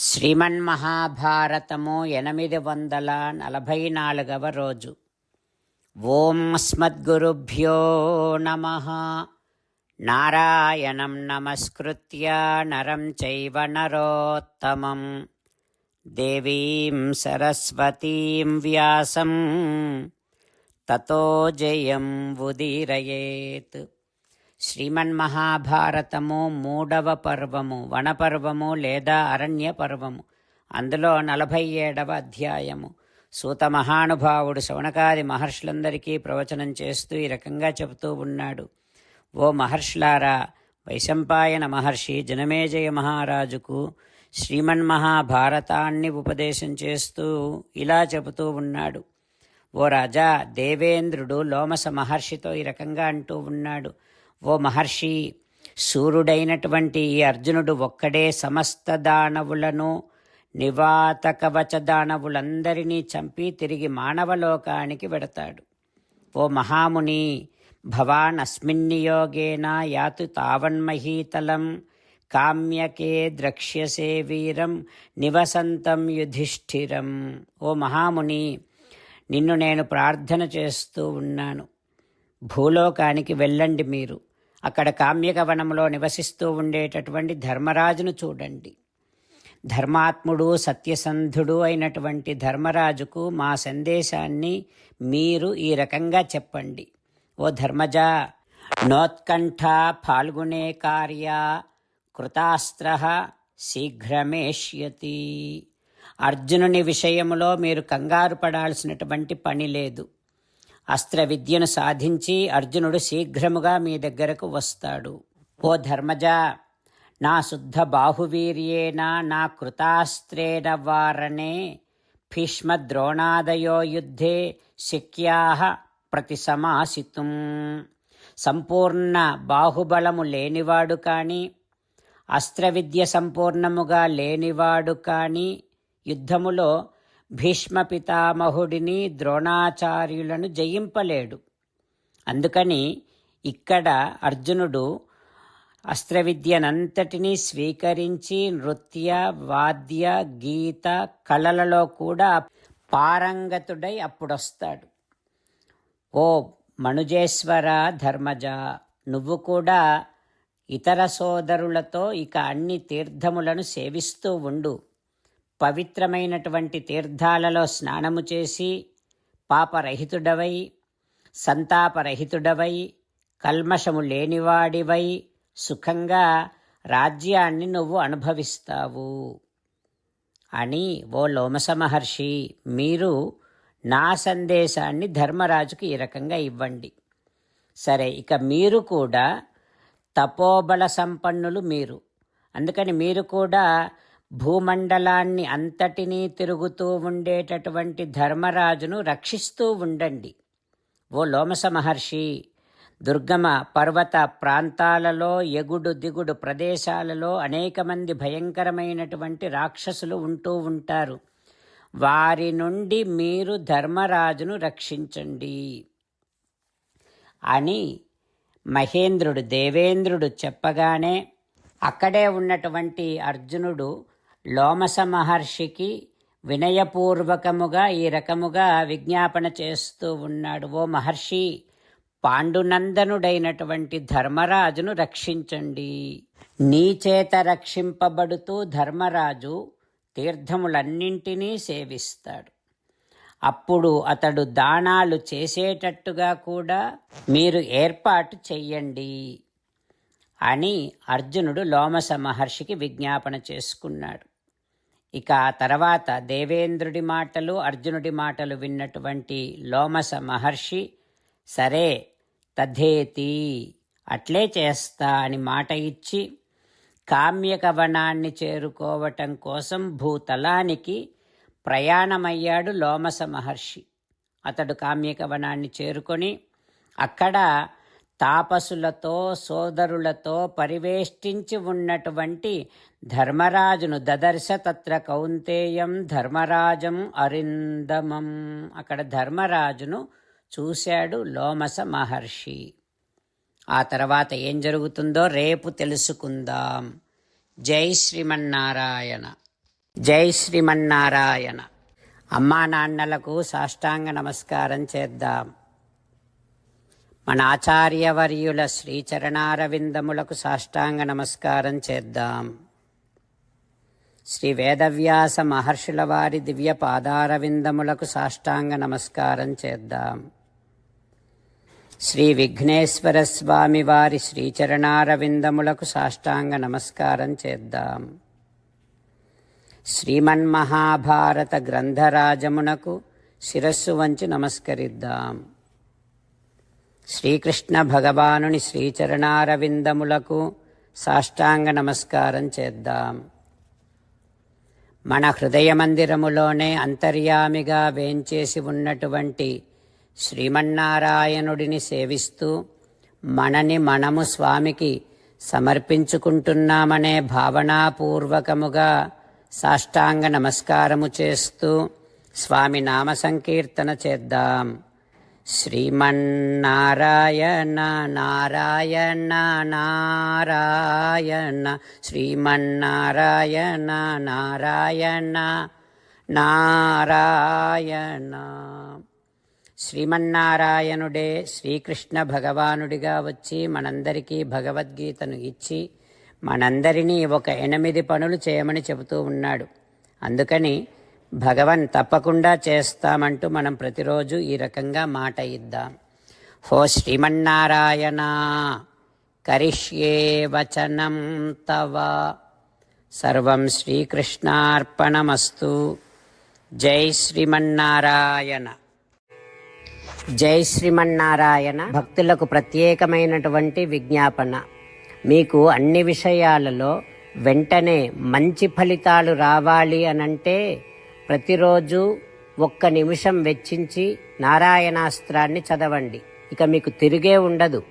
శ్రీమన్మహాభారతము 844వ రోజు. ఓం అస్మద్గురుభ్యో నమః. నారాయణం నమస్కృత్య నరం చైవ నరోత్తమం దేవీం సరస్వతీం వ్యాసం తతో జయం ఉదీరయేత్. శ్రీమన్మహాభారతము 3వ పర్వము, వనపర్వము లేదా అరణ్య పర్వము. అందులో 47వ అధ్యాయము. సూత మహానుభావుడు శౌనకాది మహర్షులందరికీ ప్రవచనం చేస్తూ ఈ రకంగా చెబుతూ ఉన్నాడు. ఓ మహర్షులారా, వైశంపాయన మహర్షి జనమేజయ మహారాజుకు శ్రీమన్మహాభారతాన్ని ఉపదేశం చేస్తూ ఇలా చెబుతూ ఉన్నాడు. ఓ రాజా, దేవేంద్రుడు లోమస మహర్షితో ఈ రకంగా అంటూ ఉన్నాడు. ఓ మహర్షి, సూర్యుడైనటువంటి ఈ అర్జునుడు ఒక్కడే సమస్త దానవులను, నివాతకవచ దానవులందరినీ చంపి తిరిగి మానవలోకానికి వెడతాడు. ఓ మహాముని, భవాన్ అస్మిన్నియోగేన యాతు తావన్మహీతలం కామ్యకే ద్రక్ష్యసే వీరం నివసంతం యుధిష్ఠిరం. ఓ మహాముని, నిన్ను నేను ప్రార్థన చేస్తూ ఉన్నాను. భూలోకానికి వెళ్ళండి. మీరు అక్కడ కామ్యక వనంలో నివసిస్తూ ఉండేటటువంటి ధర్మరాజును చూడండి. ధర్మాత్ముడు, సత్యసంధుడు అయినటువంటి ధర్మరాజుకు మా సందేశాన్ని మీరు ఈ రకంగా చెప్పండి. ఓ ధర్మజా, నోత్కంఠ ఫాల్గునే కార్య కృతాస్త్ర శీఘ్రమేష్యతి. అర్జునుని విషయములో మీరు కంగారు పడాల్సినటువంటి పని లేదు. అస్త్ర విద్యను సాధించి అర్జునుడు శీఘ్రముగా మీ దగ్గరకు వస్తాడు. ఓ ధర్మజా, నా శుద్ధ బాహువీర్యేన నా కృతాస్త్రేణ వారణే భీష్మద్రోణాదయో యుద్ధే శక్యాః ప్రతిసమాసితుం. సంపూర్ణ బాహుబలము లేనివాడు కానీ, అస్త్రవిద్య సంపూర్ణముగా లేనివాడు కానీ యుద్ధములో భీష్మ పితామహుడిని, ద్రోణాచార్యులను జయింపలేడు. అందుకని ఇక్కడ అర్జునుడు అస్త్రవిద్యనంతటినీ స్వీకరించి నృత్య, వాద్య, గీత కళలలో కూడా పారంగతుడై అప్పుడొస్తాడు. ఓ మనుజేశ్వర ధర్మజ, నువ్వు కూడా ఇతర సోదరులతో ఇక అన్ని తీర్థములను సేవిస్తూ ఉండు. పవిత్రమైనటువంటి తీర్థాలలో స్నానము చేసి పాపరహితుడవై, సంతాపరహితుడవై, కల్మషము లేనివాడివై సుఖంగా రాజ్యాన్ని నువ్వు అనుభవిస్తావు అని ఓ లోమస మహర్షి, మీరు నా సందేశాన్ని ధర్మరాజుకు ఈ రకంగా ఇవ్వండి. సరే, ఇక మీరు కూడా తపోబల సంపన్నులు మీరు. అందుకని మీరు కూడా భూమండలాన్ని అంతటినీ తిరుగుతూ ఉండేటటువంటి ధర్మరాజును రక్షిస్తూ ఉండండి. ఓ లోమస మహర్షి, దుర్గమ పర్వత ప్రాంతాలలో, ఎగుడు దిగుడు ప్రదేశాలలో అనేక మంది భయంకరమైనటువంటి రాక్షసులు ఉంటూ ఉంటారు. వారి నుండి మీరు ధర్మరాజును రక్షించండి అని మహేంద్రుడు, దేవేంద్రుడు చెప్పగానే అక్కడే ఉన్నటువంటి అర్జునుడు లోమస మహర్షికి వినయపూర్వకముగా ఈ రకముగా విజ్ఞాపన చేస్తూ ఉన్నాడు. ఓ మహర్షి, పాండునందనుడైనటువంటి ధర్మరాజును రక్షించండి. నీ చేత రక్షింపబడుతూ ధర్మరాజు తీర్థములన్నింటినీ సేవిస్తాడు. అప్పుడు అతడు దానాలు చేసేటట్టుగా కూడా మీరు ఏర్పాటు చెయ్యండి అని అర్జునుడు లోమస మహర్షికి విజ్ఞాపన చేసుకున్నాడు. ఇక ఆ తర్వాత దేవేంద్రుడి మాటలు, అర్జునుడి మాటలు విన్నటువంటి లోమస మహర్షి, సరే తథేతి, అట్లే చేస్తా అని మాట ఇచ్చి కామ్యక వనాన్ని చేరుకోవటం కోసం భూతలానికి ప్రయాణమయ్యాడు లోమస మహర్షి. అతడు కామ్యక వనాన్ని చేరుకొని అక్కడ తాపసులతో, సోదరులతో పరివేష్టించి ఉన్నటువంటి ధర్మరాజును దదర్శ తత్ర కౌంతేయం ధర్మరాజం అరిందమం. అక్కడ ధర్మరాజును చూశాడు లోమస మహర్షి. ఆ తర్వాత ఏం జరుగుతుందో రేపు తెలుసుకుందాం. జై శ్రీమన్నారాయణ. జై శ్రీమన్నారాయణ. అమ్మా నాన్నలకు సాష్టాంగ నమస్కారం చేద్దాం. మన ఆచార్యవర్యుల శ్రీచరణారవిందములకు సాష్టాంగ నమస్కారం చేద్దాం. శ్రీ వేదవ్యాస మహర్షుల వారి దివ్య పాదారవిందములకు సాష్టాంగ నమస్కారం చేద్దాం. శ్రీ విఘ్నేశ్వర స్వామి వారి శ్రీచరణారవిందములకు సాష్టాంగ నమస్కారం చేద్దాం. శ్రీమన్మహాభారత గ్రంథరాజమునకు శిరస్సు వంచి నమస్కరిద్దాం. శ్రీకృష్ణ భగవానుని శ్రీచరణారవిందములకు సాష్టాంగ నమస్కారం చేద్దాం. మన హృదయ మందిరములోనే అంతర్యామిగా వేంచేసి ఉన్నటువంటి శ్రీమన్నారాయణుడిని సేవిస్తూ మనని మనము స్వామికి సమర్పించుకుంటున్నామనే భావనాపూర్వకముగా సాష్టాంగ నమస్కారము చేస్తూ స్వామి నామ సంకీర్తన చేద్దాం. శ్రీమన్నారాయణ నారాయణ నారాయణ శ్రీమన్నారాయణ నారాయణ నారాయణ. శ్రీమన్నారాయణుడే శ్రీకృష్ణ భగవానుడిగా వచ్చి మనందరికీ భగవద్గీతను ఇచ్చి మనందరినీ ఒక 8 పనులు చేయమని చెబుతూ ఉన్నాడు. అందుకని భగవన్ తప్పకుండా చేస్తామంటూ మనం ప్రతిరోజు ఈ రకంగా మాట ఇద్దాం. హో శ్రీమన్నారాయణ కరిష్యే వచనం తవ సర్వం శ్రీకృష్ణార్పణమస్తు. జై శ్రీమన్నారాయణ. జై శ్రీమన్నారాయణ. భక్తులకు ప్రత్యేకమైనటువంటి విజ్ఞాపన. మీకు అన్ని విషయాలలో వెంటనే మంచి ఫలితాలు రావాలి అనంటే ప్రతిరోజు 1 నిమిషం వెచ్చించి నారాయణాస్త్రాన్ని చదవండి. ఇక మీకు తిరిగే ఉండదు.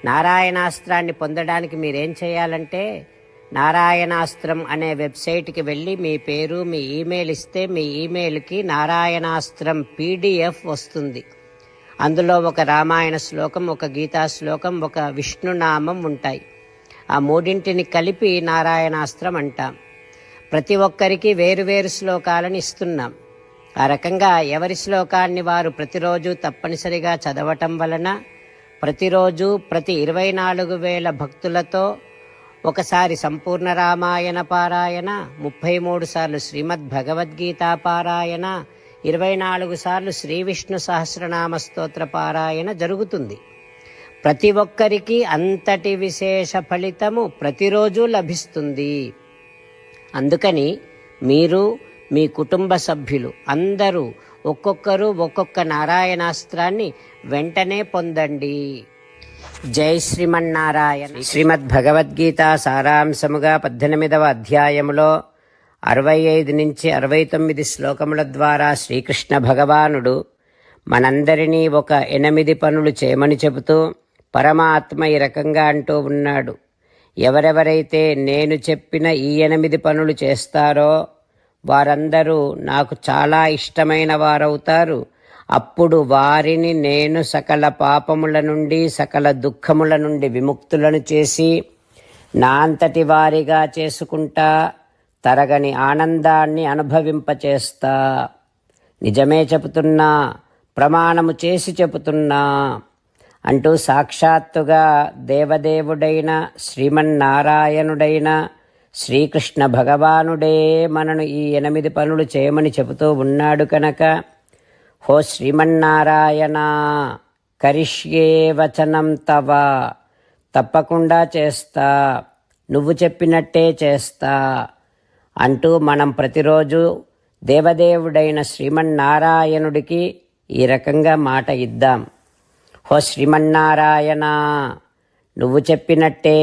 నారాయణాస్త్రాన్ని పొందడానికి మీరేం చేయాలంటే నారాయణాస్త్రం అనే వెబ్సైట్కి వెళ్ళి మీ పేరు మీ ఈమెయిల్ ఇస్తే మీ ఈమెయిల్కి నారాయణాస్త్రం PDF వస్తుంది. అందులో ఒక రామాయణ శ్లోకం, ఒక గీతా శ్లోకం, ఒక విష్ణునామం ఉంటాయి. ఆ 3 కలిపి నారాయణాస్త్రం అంటాం. ప్రతి ఒక్కరికి వేరువేరు శ్లోకాలను ఇస్తున్నాం. ఆ రకంగా ఎవరి శ్లోకాన్ని వారు ప్రతిరోజు తప్పనిసరిగా చదవటం వలన ప్రతిరోజు ప్రతి 24,000 భక్తులతో ఒకసారి సంపూర్ణ రామాయణ పారాయణ, 33 సార్లు శ్రీమద్ భగవద్గీత పారాయణ, 24 సార్లు శ్రీ విష్ణు సహస్రనామ స్తోత్ర పారాయణ జరుగుతుంది. ప్రతి ఒక్కరికి అంతటి విశేష ఫలితము ప్రతిరోజు లభిస్తుంది. అందుకని మీరు మీ కుటుంబ సభ్యులు అందరూ ఒక్కొక్కరు ఒక్కొక్క నారాయణాస్త్రాన్ని వెంటనే పొందండి. జై శ్రీమన్నారాయణ. శ్రీమద్ భగవద్గీత సారాంశముగా 18వ అధ్యాయములో 65 నుంచి 69 శ్లోకముల ద్వారా శ్రీకృష్ణ భగవానుడు మనందరినీ ఒక 8 పనులు చేయమని చెబుతూ పరమాత్మ ఈ రకంగా అంటూ ఉన్నాడు. ఎవరెవరైతే నేను చెప్పిన ఈ 8 పనులు చేస్తారో వారందరూ నాకు చాలా ఇష్టమైన వారవుతారు. అప్పుడు వారిని నేను సకల పాపముల నుండి సకల దుఃఖముల నుండి విముక్తులను చేసి నా అంతటి వారిగా చేసుకుంటా, తరగని ఆనందాన్ని అనుభవింపచేస్తా. నిజమే చెబుతున్నా, ప్రమాణము చేసి చెబుతున్నా అంటూ సాక్షాత్తుగా దేవదేవుడైన శ్రీమన్నారాయణుడైన శ్రీకృష్ణ భగవానుడే మనను ఈ 8 పనులు చేయమని చెబుతూ ఉన్నాడు కనుక హో శ్రీమన్నారాయణ కరిష్యే వచనం తవ, తప్పకుండా చేస్తా, నువ్వు చెప్పినట్టే చేస్తా అంటూ మనం ప్రతిరోజు దేవదేవుడైన శ్రీమన్నారాయణుడికి ఈ రకంగా మాట ఇద్దాం. హో శ్రీమన్నారాయణ, నువ్వు చెప్పినట్టే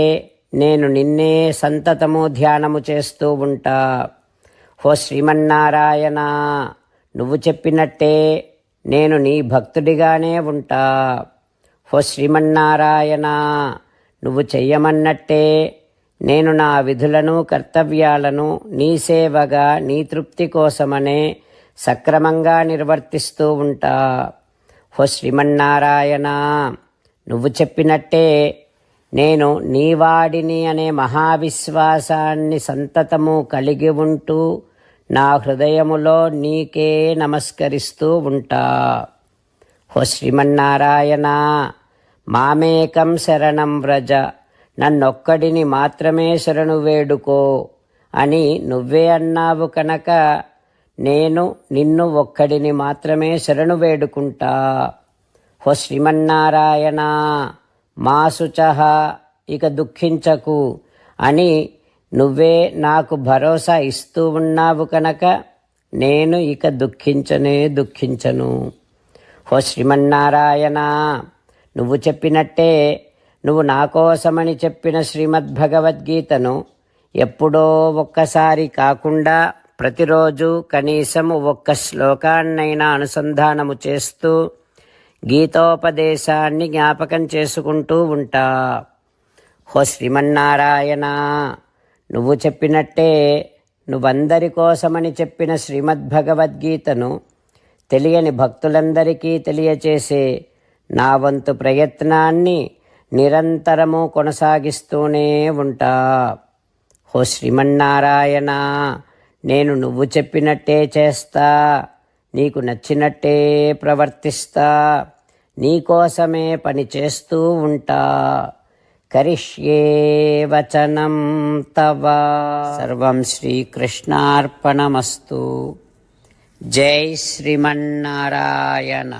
నేను నిన్నే సంతతము ధ్యానము చేస్తూ ఉంటా. హో శ్రీమన్నారాయణ, నువ్వు చెప్పినట్టే నేను నీ భక్తుడిగానే ఉంటా. హో శ్రీమన్నారాయణ, నువ్వు చెయ్యమన్నట్టే నేను నా విధులను కర్తవ్యాలను నీ సేవగా నీ తృప్తి కోసమనే సక్రమంగా నిర్వర్తిస్తూ ఉంటా. హో శ్రీమన్నారాయణ, నువ్వు చెప్పినట్టే నేను నీవాడిని అనే మహావిశ్వాసాన్ని సంతతము కలిగి ఉంటూ నా హృదయములో నీకే నమస్కరిస్తూ ఉంటా. ఓ శ్రీమన్నారాయణ, మామేకం శరణం వ్రజ, నన్నొక్కడిని మాత్రమే శరణు వేడుకో అని నువ్వే అన్నావు కనుక నేను నిన్ను ఒక్కడిని మాత్రమే శరణు వేడుకుంటా. ఓ శ్రీమన్నారాయణ, మా శుచః, ఇక దుఃఖించకు అని నువ్వే నాకు భరోసా ఇస్తూ ఉన్నావు కనుక నేను ఇక దుఃఖించను. ఓ శ్రీమన్నారాయణ, నువ్వు చెప్పినట్టే నువ్వు నా కోసమని చెప్పిన శ్రీమద్భగవద్గీతను ఎప్పుడో ఒక్కసారి కాకుండా ప్రతిరోజు కనీసం ఒక్క శ్లోకాన్నైనా అనుసంధానము చేస్తూ గీతోపదేశాన్ని జ్ఞాపకం చేసుకుంటూ ఉంటా. ఓ శ్రీమన్నారాయణ, నువ్వు చెప్పినట్టే నువ్వందరి కోసమని చెప్పిన శ్రీమద్భగవద్గీతను తెలియని భక్తులందరికీ తెలియచేసే నా వంతు ప్రయత్నాన్ని నిరంతరము కొనసాగిస్తూనే ఉంటా. ఓ శ్రీమన్నారాయణ, నేను నువ్వు చెప్పినట్టే చేస్తా, నీకు నచ్చినట్టే ప్రవర్తిస్తా, నీకోసమే పని చేస్తూ ఉంటా. కరిష్యే వచనం తవ. సర్వం శ్రీకృష్ణార్పణమస్తు. జై శ్రీమన్నారాయణ.